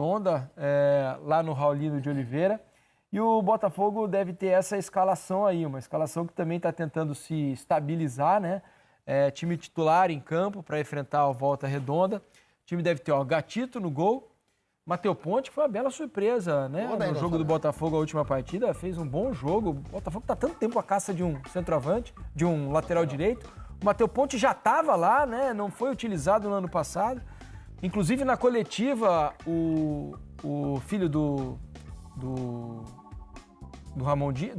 Redonda, lá no Raulino de Oliveira. E o Botafogo deve ter essa escalação aí, uma escalação que também está tentando se estabilizar, né? Time titular em campo para enfrentar o Volta Redonda. O time deve ter Gatito no gol. Matheus Ponte, que foi uma bela surpresa, né? No jogo do Botafogo, a última partida, fez um bom jogo. O Botafogo está tanto tempo à caça de um centroavante, de um lateral direito. O Matheus Ponte já estava lá, né? Não foi utilizado no ano passado. Inclusive, na coletiva, o filho do Ramon Dias,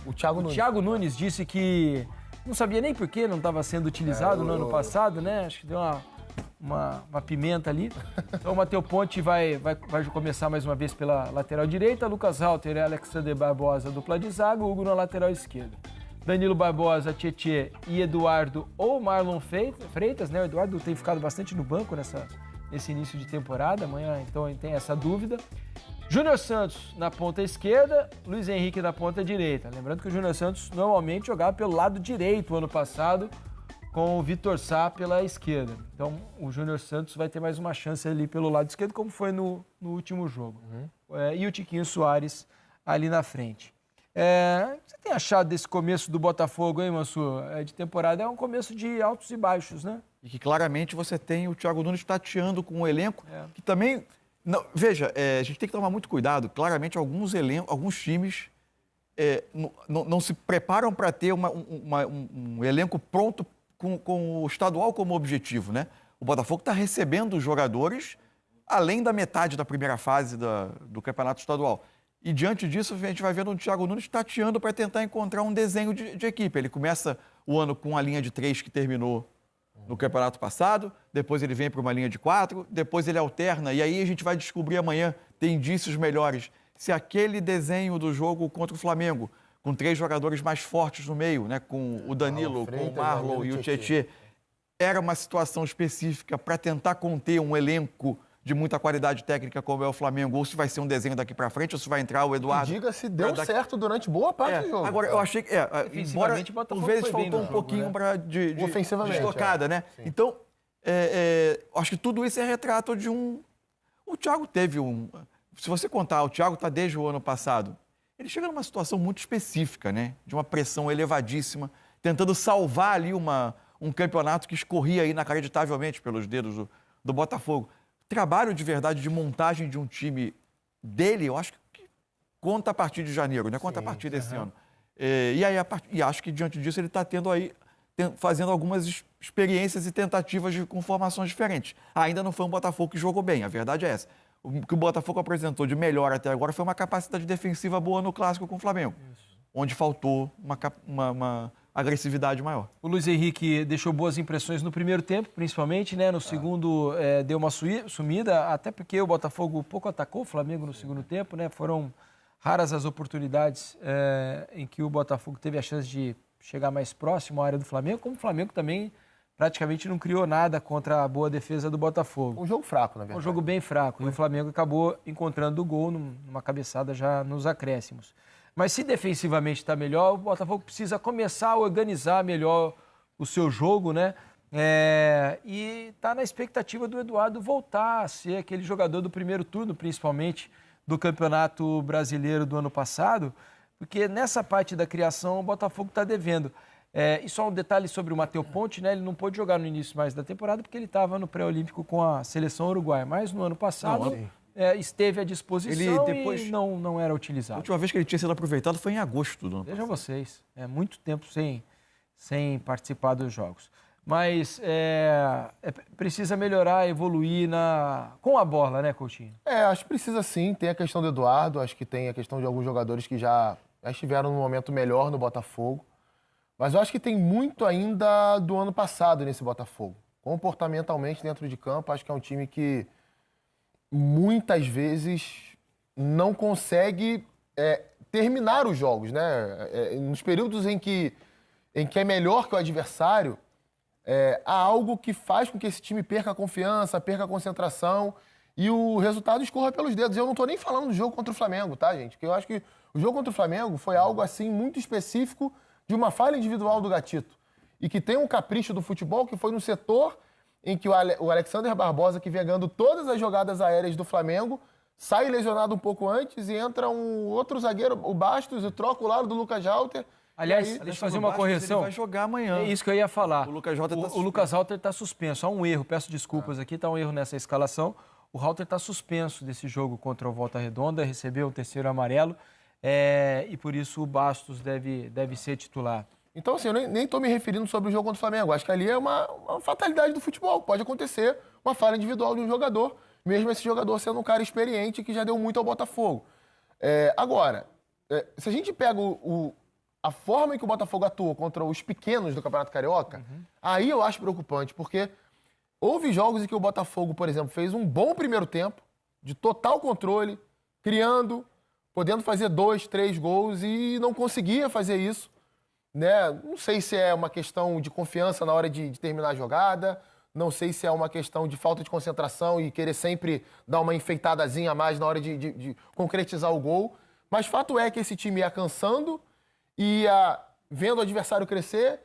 o Thiago Nunes disse que não sabia nem por que não estava sendo utilizado no ano passado, né? Acho que deu uma pimenta ali. Então o Matheus Ponte vai começar mais uma vez pela lateral direita, Lucas Halter e Alexander Barbosa, dupla de zaga, Hugo na lateral esquerda. Danilo Barbosa, Tietê e Eduardo ou Marlon Freitas, né? O Eduardo tem ficado bastante no banco nesse início de temporada, amanhã então tem essa dúvida. Júnior Santos na ponta esquerda, Luiz Henrique na ponta direita. Lembrando que o Júnior Santos normalmente jogava pelo lado direito ano passado, com o Vitor Sá pela esquerda. Então o Júnior Santos vai ter mais uma chance ali pelo lado esquerdo, como foi no último jogo. E o Tiquinho Soares ali na frente. O que você tem achado desse começo do Botafogo, hein, Mansur? De temporada é um começo de altos e baixos, né? E que claramente você tem o Thiago Nunes tateando com um elenco que também... Não, veja, a gente tem que tomar muito cuidado. Claramente, alguns times não se preparam para ter um elenco pronto com o estadual como objetivo, né? O Botafogo está recebendo jogadores além da metade da primeira fase do campeonato estadual. E diante disso, a gente vai vendo o Thiago Nunes tateando para tentar encontrar um desenho de equipe. Ele começa o ano com a linha de 3 que terminou no campeonato passado, depois ele vem para uma linha de 4, depois ele alterna, e aí a gente vai descobrir amanhã, tem indícios melhores, se aquele desenho do jogo contra o Flamengo, com 3 jogadores mais fortes no meio, né, com o Danilo, com o Marlon e o Tietê, era uma situação específica para tentar conter um elenco de muita qualidade técnica como é o Flamengo, ou se vai ser um desenho daqui para frente, ou se vai entrar o Eduardo. Diga se deu certo durante boa parte do jogo. Agora, eu achei que, embora por vezes faltou um pouquinho de estocada, né? Sim. Então, acho que tudo isso é retrato de O Thiago teve Se você contar, o Thiago está desde o ano passado, ele chega numa situação muito específica, né? De uma pressão elevadíssima, tentando salvar ali um campeonato que escorria inacreditavelmente pelos dedos do Botafogo. Trabalho de verdade de montagem de um time dele, eu acho que conta a partir de janeiro, né? Conta a partir desse ano. E acho que diante disso ele está fazendo algumas experiências e tentativas com formações diferentes. Ainda não foi um Botafogo que jogou bem, a verdade é essa. O que o Botafogo apresentou de melhor até agora foi uma capacidade defensiva boa no clássico com o Flamengo, onde faltou uma agressividade maior. O Luiz Henrique deixou boas impressões no primeiro tempo, principalmente, né? No segundo deu uma sumida, até porque o Botafogo pouco atacou o Flamengo no segundo tempo, né? Foram raras as oportunidades em que o Botafogo teve a chance de chegar mais próximo à área do Flamengo, como o Flamengo também praticamente não criou nada contra a boa defesa do Botafogo. Um jogo fraco, na verdade. Um jogo bem fraco. E o Flamengo acabou encontrando o gol numa cabeçada já nos acréscimos. Mas se defensivamente está melhor, o Botafogo precisa começar a organizar melhor o seu jogo, né? E está na expectativa do Eduardo voltar a ser aquele jogador do primeiro turno, principalmente do Campeonato Brasileiro do ano passado, porque nessa parte da criação o Botafogo está devendo. E só um detalhe sobre o Matheus Ponte, né? Ele não pôde jogar no início mais da temporada porque ele estava no pré-olímpico com a seleção uruguaia, mas no ano passado... esteve à disposição e não era utilizado. A última vez que ele tinha sido aproveitado foi em agosto do ano passado. Vejam vocês, muito tempo sem participar dos jogos. Mas precisa melhorar, evoluir com a bola, né, Coutinho? Acho que precisa sim. Tem a questão do Eduardo, acho que tem a questão de alguns jogadores que já estiveram num momento melhor no Botafogo. Mas eu acho que tem muito ainda do ano passado nesse Botafogo. Comportamentalmente dentro de campo, acho que é um time que muitas vezes não consegue terminar os jogos, né? Nos períodos em que é melhor que o adversário, há algo que faz com que esse time perca a confiança, perca a concentração e o resultado escorra pelos dedos. Eu não estou nem falando do jogo contra o Flamengo, tá, gente? Porque eu acho que o jogo contra o Flamengo foi algo assim muito específico de uma falha individual do Gatito e que tem um capricho do futebol que foi no setor em que o Alexander Barbosa, que vinha ganhando todas as jogadas aéreas do Flamengo, sai lesionado um pouco antes e entra um outro zagueiro, o Bastos, e troca o lado do Lucas Halter. Aliás, deixa eu fazer uma correção. Ele vai jogar amanhã. É isso que eu ia falar. O Lucas Halter está suspenso. Há um erro, peço desculpas aqui, está um erro nessa escalação. O Halter está suspenso desse jogo contra o Volta Redonda, recebeu o terceiro amarelo e por isso o Bastos deve ser titular. Então, assim, eu nem estou me referindo sobre o jogo contra o Flamengo. Acho que ali é uma fatalidade do futebol. Pode acontecer uma falha individual de um jogador, mesmo esse jogador sendo um cara experiente que já deu muito ao Botafogo. Agora, se a gente pega a forma em que o Botafogo atuou contra os pequenos do Campeonato Carioca, aí eu acho preocupante, porque houve jogos em que o Botafogo, por exemplo, fez um bom primeiro tempo, de total controle, criando, podendo fazer 2, 3 gols e não conseguia fazer isso. Né? Não sei se é uma questão de confiança na hora de terminar a jogada, não sei se é uma questão de falta de concentração e querer sempre dar uma enfeitadazinha a mais na hora de concretizar o gol. Mas fato é que esse time ia cansando, ia vendo o adversário crescer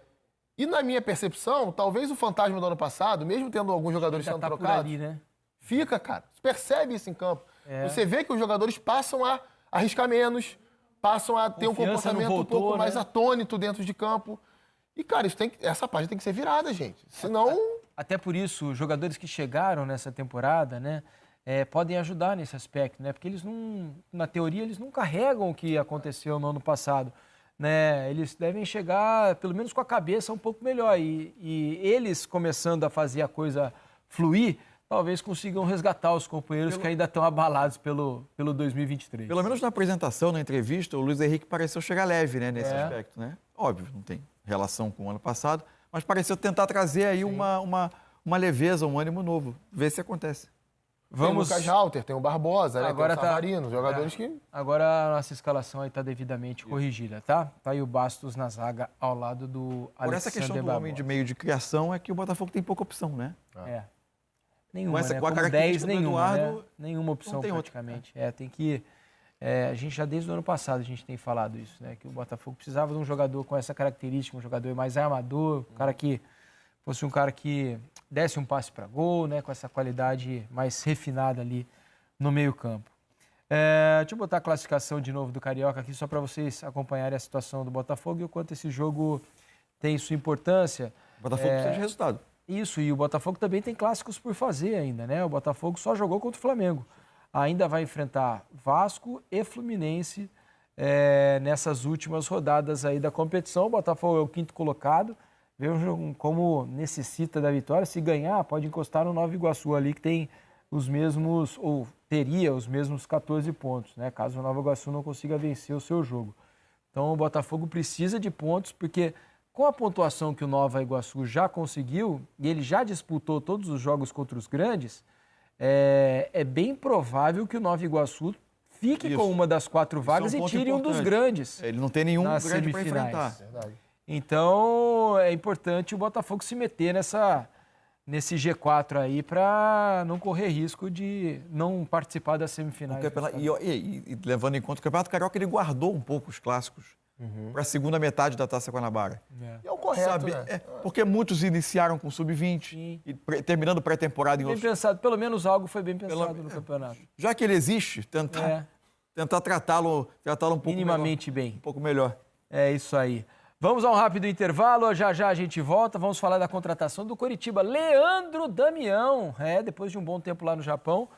e, na minha percepção, talvez o fantasma do ano passado, mesmo tendo alguns jogadores sendo trocados, ali, né? Fica, cara. Você percebe isso em campo. Você vê que os jogadores passam a arriscar menos, passam a ter um comportamento um pouco mais atônito dentro de campo. E, cara, essa página tem que ser virada, gente. Senão... Até por isso, os jogadores que chegaram nessa temporada, né, podem ajudar nesse aspecto, né? Porque eles não, na teoria, eles não carregam o que aconteceu no ano passado. Né? Eles devem chegar, pelo menos com a cabeça um pouco melhor. E eles, começando a fazer a coisa fluir, talvez consigam resgatar os companheiros que ainda estão abalados pelo 2023. Pelo menos na apresentação, na entrevista, o Luiz Henrique pareceu chegar leve, né, nesse aspecto, né? Óbvio, não tem relação com o ano passado, mas pareceu tentar trazer aí uma leveza, um ânimo novo. Ver se acontece. Tem o Lucas Halter, tem o Barbosa, né? Agora tem o Savarino, jogadores que... Agora a nossa escalação aí está devidamente corrigida, tá? Tá aí o Bastos na zaga ao lado do Alexander Barbosa. Por essa questão do homem de meio de criação é que o Botafogo tem pouca opção, né? Nenhuma, com né? a Como característica 10, do Eduardo, né? Nenhuma opção tem praticamente. Tem que... a gente já desde o ano passado a gente tem falado isso, né? Que o Botafogo precisava de um jogador com essa característica, um jogador mais armador, um cara que fosse um cara que desse um passe para gol, né? Com essa qualidade mais refinada ali no meio-campo. Deixa eu botar a classificação de novo do Carioca aqui, só para vocês acompanharem a situação do Botafogo e o quanto esse jogo tem sua importância. O Botafogo precisa de resultado. Isso, e o Botafogo também tem clássicos por fazer ainda, né? O Botafogo só jogou contra o Flamengo. Ainda vai enfrentar Vasco e Fluminense nessas últimas rodadas aí da competição. O Botafogo é o 5º colocado. Vejam como necessita da vitória. Se ganhar, pode encostar no Nova Iguaçu ali, que tem os mesmos, ou teria os mesmos 14 pontos, né? Caso o Nova Iguaçu não consiga vencer o seu jogo. Então o Botafogo precisa de pontos, porque com a pontuação que o Nova Iguaçu já conseguiu, e ele já disputou todos os jogos contra os grandes, é bem provável que o Nova Iguaçu fique com uma das 4 vagas e tire um dos grandes. Ele não tem nenhum grande para enfrentar. Então é importante o Botafogo se meter nesse G4 aí para não correr risco de não participar das semifinais. E levando em conta o Campeonato Carioca, ele guardou um pouco os clássicos para a segunda metade da Taça Guanabara. É o correto, né? Porque muitos iniciaram com sub-20 e terminando pré-temporada em outros. Bem pensado, pelo menos algo foi bem pensado no campeonato. Já que ele existe, tentar tratá-lo um pouco minimamente melhor, bem. Um pouco melhor. É isso aí. Vamos a um rápido intervalo, já a gente volta, vamos falar da contratação do Coritiba, Leandro Damião, depois de um bom tempo lá no Japão,